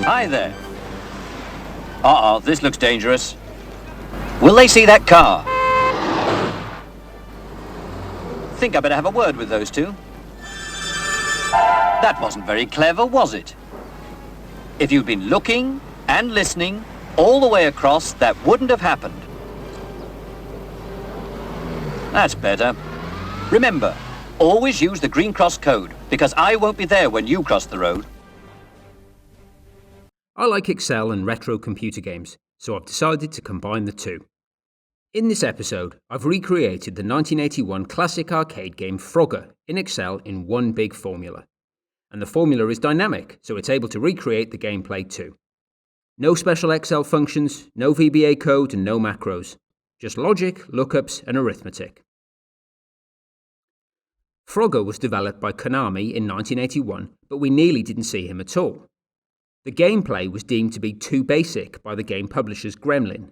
Hi there. Uh-oh, this looks dangerous. Will they see that car? Think I better have a word with those two. That wasn't very clever, was it? If you'd been looking and listening all the way across, that wouldn't have happened. That's better. Remember, always use the green cross code, because I won't be there when you cross the road. I like Excel and retro computer games, so I've decided to combine the two. In this episode, I've recreated the 1981 classic arcade game Frogger in Excel in one big formula. And the formula is dynamic, so it's able to recreate the gameplay too. No special Excel functions, no VBA code and no macros. Just logic, lookups and arithmetic. Frogger was developed by Konami in 1981, but we nearly didn't see him at all. The gameplay was deemed to be too basic by the game publishers Gremlin.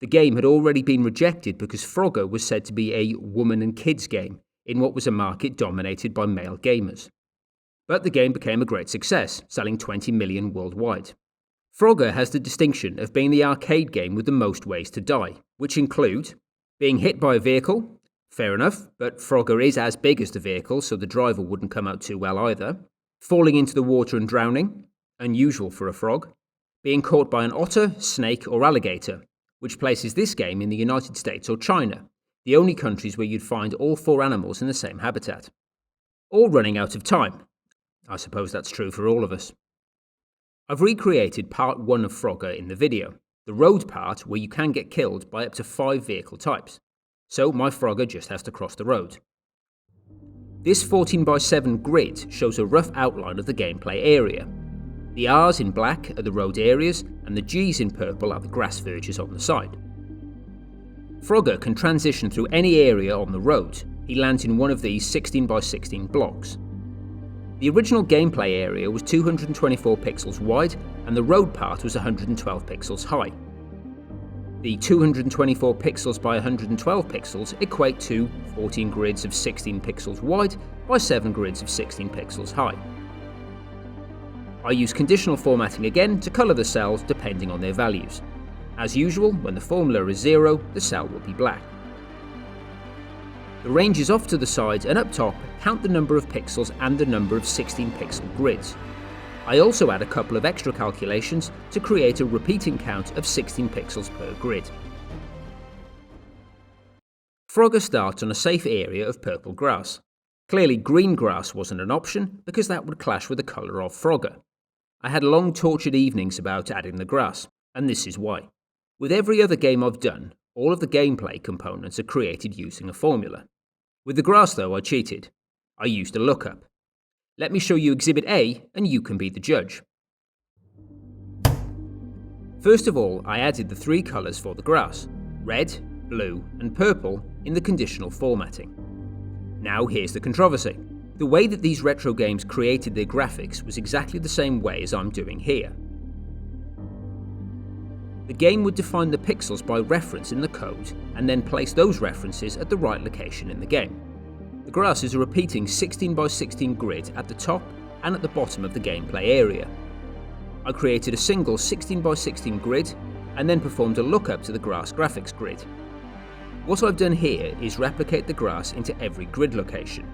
The game had already been rejected because Frogger was said to be a woman and kids game in what was a market dominated by male gamers. But the game became a great success, selling 20 million worldwide. Frogger has the distinction of being the arcade game with the most ways to die, which include being hit by a vehicle, fair enough, but Frogger is as big as the vehicle, so the driver wouldn't come out too well either, falling into the water and drowning, unusual for a frog, being caught by an otter, snake or alligator, which places this game in the United States or China, the only countries where you'd find all four animals in the same habitat. All running out of time. I suppose that's true for all of us. I've recreated part 1 of Frogger in the video, the road part where you can get killed by up to 5 vehicle types, so my Frogger just has to cross the road. This 14x7 grid shows a rough outline of the gameplay area. The R's in black are the road areas, and the G's in purple are the grass verges on the side. Frogger can transition through any area on the road. He lands in one of these 16x16 blocks. The original gameplay area was 224 pixels wide, and the road part was 112 pixels high. The 224 pixels by 112 pixels equate to 14 grids of 16 pixels wide by 7 grids of 16 pixels high. I use conditional formatting again to colour the cells depending on their values. As usual, when the formula is 0, the cell will be black. The ranges off to the sides and up top count the number of pixels and the number of 16 pixel grids. I also add a couple of extra calculations to create a repeating count of 16 pixels per grid. Frogger starts on a safe area of purple grass. Clearly green grass wasn't an option because that would clash with the colour of Frogger. I had long tortured evenings about adding the grass, and this is why. With every other game I've done, all of the gameplay components are created using a formula. With the grass though, I cheated. I used a lookup. Let me show you Exhibit A and you can be the judge. First of all, I added the 3 colours for the grass, red, blue and purple in the conditional formatting. Now here's the controversy. The way that these retro games created their graphics was exactly the same way as I'm doing here. The game would define the pixels by reference in the code and then place those references at the right location in the game. The grass is a repeating 16x16 grid at the top and at the bottom of the gameplay area. I created a single 16x16 grid and then performed a lookup to the grass graphics grid. What I've done here is replicate the grass into every grid location.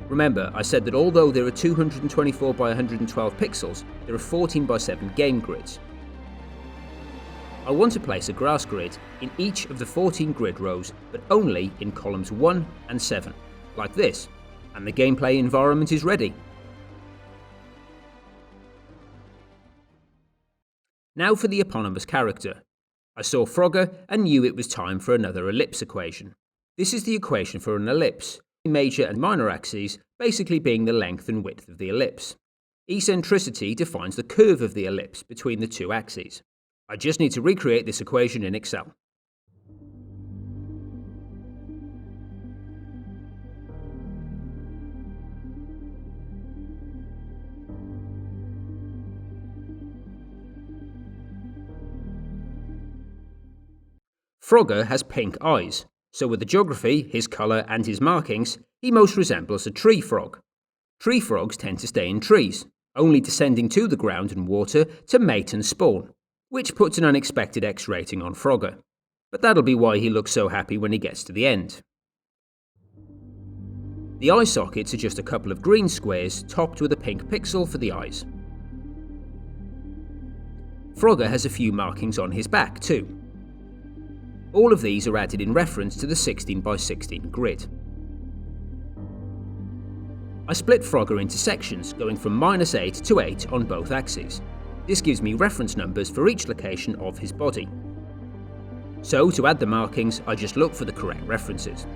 Remember, I said that although there are 224 by 112 pixels, there are 14 by 7 game grids. I want to place a grass grid in each of the 14 grid rows, but only in columns 1 and 7, like this, and the gameplay environment is ready. Now for the eponymous character. I saw Frogger and knew it was time for another ellipse equation. This is the equation for an ellipse, major and minor axes basically being the length and width of the ellipse. Eccentricity defines the curve of the ellipse between the 2 axes. I just need to recreate this equation in Excel. Frogger has pink eyes, so with the geography, his colour and his markings, he most resembles a tree frog. Tree frogs tend to stay in trees, only descending to the ground and water to mate and spawn, which puts an unexpected X rating on Frogger. But that'll be why he looks so happy when he gets to the end. The eye sockets are just a couple of green squares topped with a pink pixel for the eyes. Frogger has a few markings on his back too. All of these are added in reference to the 16x16 grid. I split Frogger into sections going from -8 to 8 on both axes. This gives me reference numbers for each location of his body. So to add the markings, I just look for the correct references.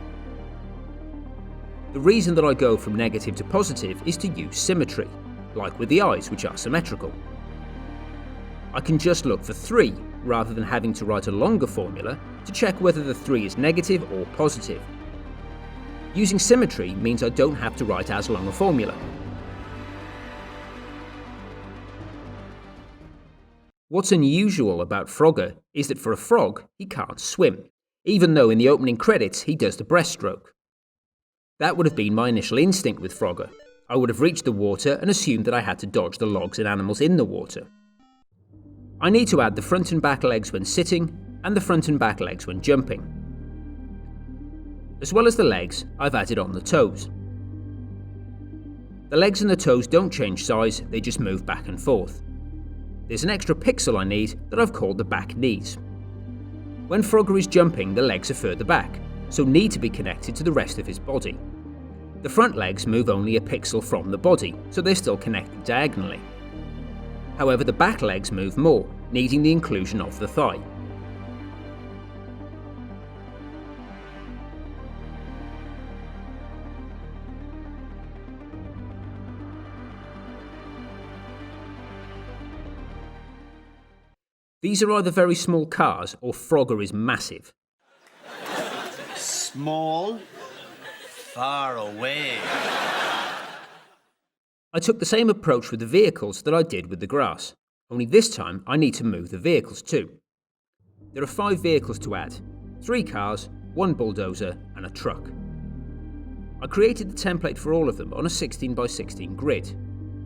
The reason that I go from negative to positive is to use symmetry, like with the eyes, which are symmetrical. I can just look for 3 rather than having to write a longer formula to check whether the 3 is negative or positive. Using symmetry means I don't have to write as long a formula. What's unusual about Frogger is that for a frog, he can't swim, even though in the opening credits he does the breaststroke. That would have been my initial instinct with Frogger. I would have reached the water and assumed that I had to dodge the logs and animals in the water. I need to add the front and back legs when sitting and the front and back legs when jumping. As well as the legs, I've added on the toes. The legs and the toes don't change size, they just move back and forth. There's an extra pixel I need that I've called the back knees. When Frogger is jumping, the legs are further back, so need to be connected to the rest of his body. The front legs move only a pixel from the body, so they're still connected diagonally. However, the back legs move more, needing the inclusion of the thigh. These are either very small cars or Frogger is massive. Small, far away. I took the same approach with the vehicles that I did with the grass, only this time I need to move the vehicles too. There are 5 vehicles to add, 3 cars, 1 bulldozer and a truck. I created the template for all of them on a 16x16 grid,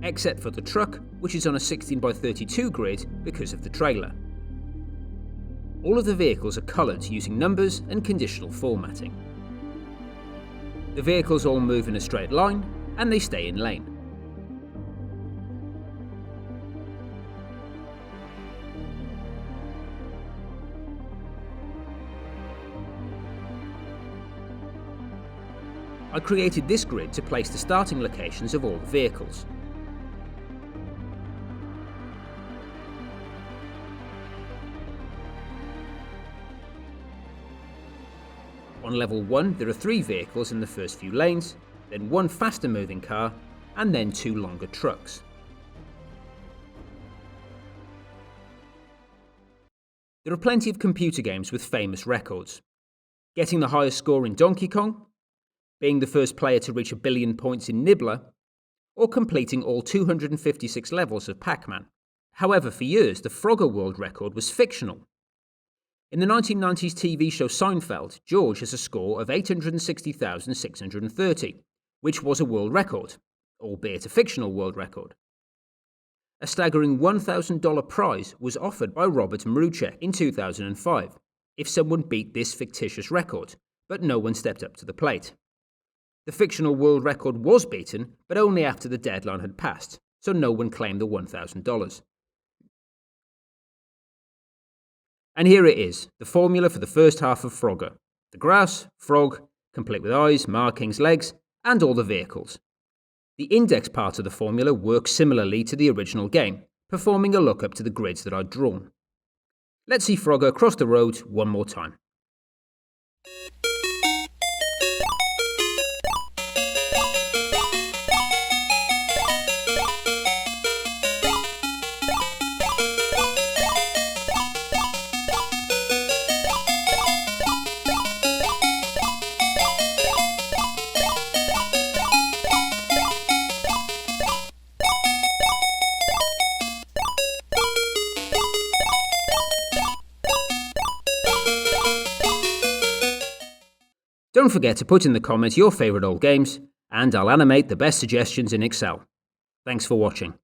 except for the truck, which is on a 16x32 grid because of the trailer. All of the vehicles are coloured using numbers and conditional formatting. The vehicles all move in a straight line and they stay in lane. I created this grid to place the starting locations of all the vehicles. On level 1 there are 3 vehicles in the first few lanes, then 1 faster moving car, and then 2 longer trucks. There are plenty of computer games with famous records. Getting the highest score in Donkey Kong, being the first player to reach 1 billion points in Nibbler, or completing all 256 levels of Pac-Man. However, for years the Frogger world record was fictional. In the 1990s TV show Seinfeld, George has a score of 860,630, which was a world record, albeit a fictional world record. A staggering $1,000 prize was offered by Robert Maruchek in 2005 if someone beat this fictitious record, but no one stepped up to the plate. The fictional world record was beaten, but only after the deadline had passed, so no one claimed the $1,000. And here it is, the formula for the first half of Frogger. The grass, frog, complete with eyes, markings, legs, and all the vehicles. The index part of the formula works similarly to the original game, performing a lookup to the grids that I'd drawn. Let's see Frogger cross the road one more time. Don't forget to put in the comments your favourite old games, and I'll animate the best suggestions in Excel. Thanks for watching.